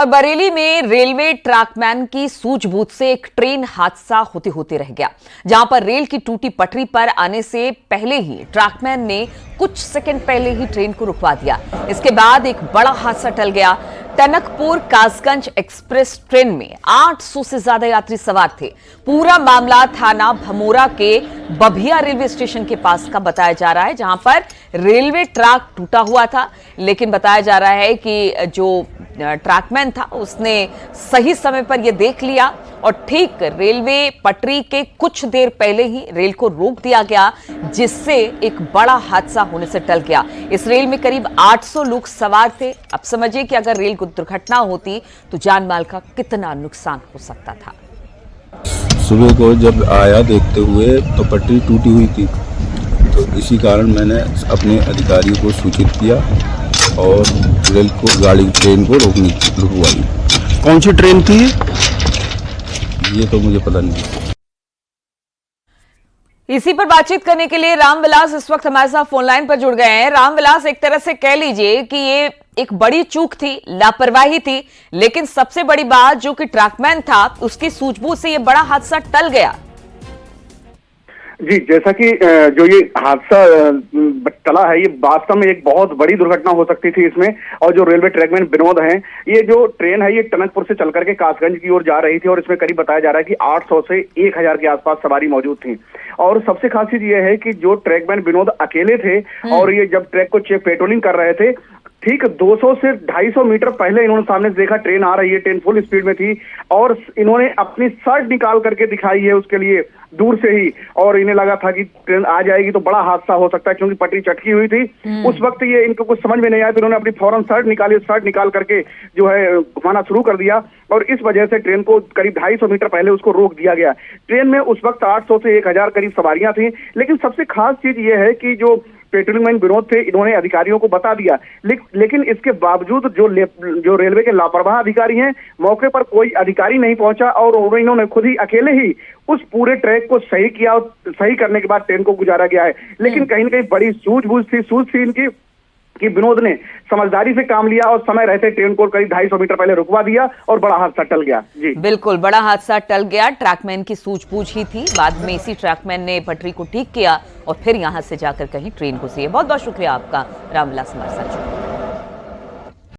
बरेली में railway trackman की सूझबूझ से एक ट्रेन हादसा होते होते रह गया, जहां पर रेल की टूटी पटरी पर आने से पहले ही ट्रैकमैन ने कुछ सेकंड पहले ही ट्रेन को रुकवा दिया। इसके बाद एक बड़ा हादसा टल गया। टनकपुर कासगंज एक्सप्रेस ट्रेन में 800 से ज्यादा यात्री सवार थे। पूरा मामला थाना भमोरा के बभिया रेलवे स्टेशन के पास का बताया जा रहा है, जहां पर रेलवे ट्रैक टूटा हुआ था, लेकिन बताया जा रहा है कि जो ट्रैकमैन था उसने सही समय पर यह देख लिया और ठीक रेलवे पटरी के कुछ देर पहले ही रेल को रोक दिया गया, जिससे एक बड़ा हादसा होने से टल गया। इस रेल में करीब 800 लोग सवार थे। अब समझिए कि अगर रेल को दुर्घटना होती तो जान माल का कितना नुकसान हो सकता था। सुबह को जब आया देखते हुए तो पटरी टूटी हुई थी, तो इसी कारण मैंने अपने अधिकारियों को सूचित किया और ट्रेन को रुकवाई। कौन सी ट्रेन थी ये तो मुझे पता नहीं। इसी पर बातचीत करने के लिए रामविलास इस वक्त हमारे साथ फोन लाइन पर जुड़ गए हैं। रामविलास, एक तरह से कह लीजिए कि ये एक बड़ी चूक थी, लापरवाही थी, लेकिन सबसे बड़ी बात जो कि ट्रैकमैन था उसकी सूझबूझ से ये बड़ा हादसा टल गया। जी, जैसा कि जो ये हादसा टला है, ये वास्तव में एक बहुत बड़ी दुर्घटना हो सकती थी इसमें। और जो रेलवे ट्रैकमैन विनोद हैं, ये जो ट्रेन है ये टनकपुर से चल करके कासगंज की ओर जा रही थी और इसमें करीब बताया जा रहा है कि 800 से 1000 के आसपास सवारी मौजूद थी। और सबसे खास चीज ये है कि जो ट्रैकमैन विनोद अकेले थे और ये जब ट्रैक को पेट्रोलिंग कर रहे थे, ठीक 200 से 250 मीटर पहले इन्होंने सामने से देखा ट्रेन आ रही है, ट्रेन फुल स्पीड में थी और इन्होंने अपनी शर्ट निकाल करके दिखाई है उसके लिए दूर से ही, और इन्हें लगा था कि ट्रेन आ जाएगी तो बड़ा हादसा हो सकता है क्योंकि पटरी चटकी हुई थी। उस वक्त ये इनको कुछ समझ में नहीं आया, तो इन्होंने अपनी फौरन शर्ट निकाल करके जो है घुमाना शुरू कर दिया और इस वजह से ट्रेन को करीब 250 मीटर पहले उसको रोक दिया गया। ट्रेन में उस वक्त 800 से 1000 करीब सवारियां थी, लेकिन सबसे खास चीज ये है कि जो पेट्रोलिंग विनोद थे इन्होंने अधिकारियों को बता दिया, लेकिन इसके बावजूद जो रेलवे के लापरवाह अधिकारी हैं, मौके पर कोई अधिकारी नहीं पहुंचा और इन्होंने खुद ही अकेले ही उस पूरे ट्रैक को सही किया और सही करने के बाद ट्रेन को गुजारा गया है। लेकिन कहीं ना कहीं बड़ी सूझ थी इनकी कि विनोद ने समझदारी से काम लिया और समय रहते ट्रेन को करीब 250 मीटर पहले रुकवा दिया और बड़ा हादसा टल गया। जी बिल्कुल, बड़ा हादसा टल गया। ट्रैकमैन की सूझबूझ ही थी, बाद में इसी ट्रैकमैन ने पटरी को ठीक किया और फिर यहां से जाकर कहीं ट्रेन घुसी है। बहुत बहुत शुक्रिया आपका रामविलास हमारे साथ।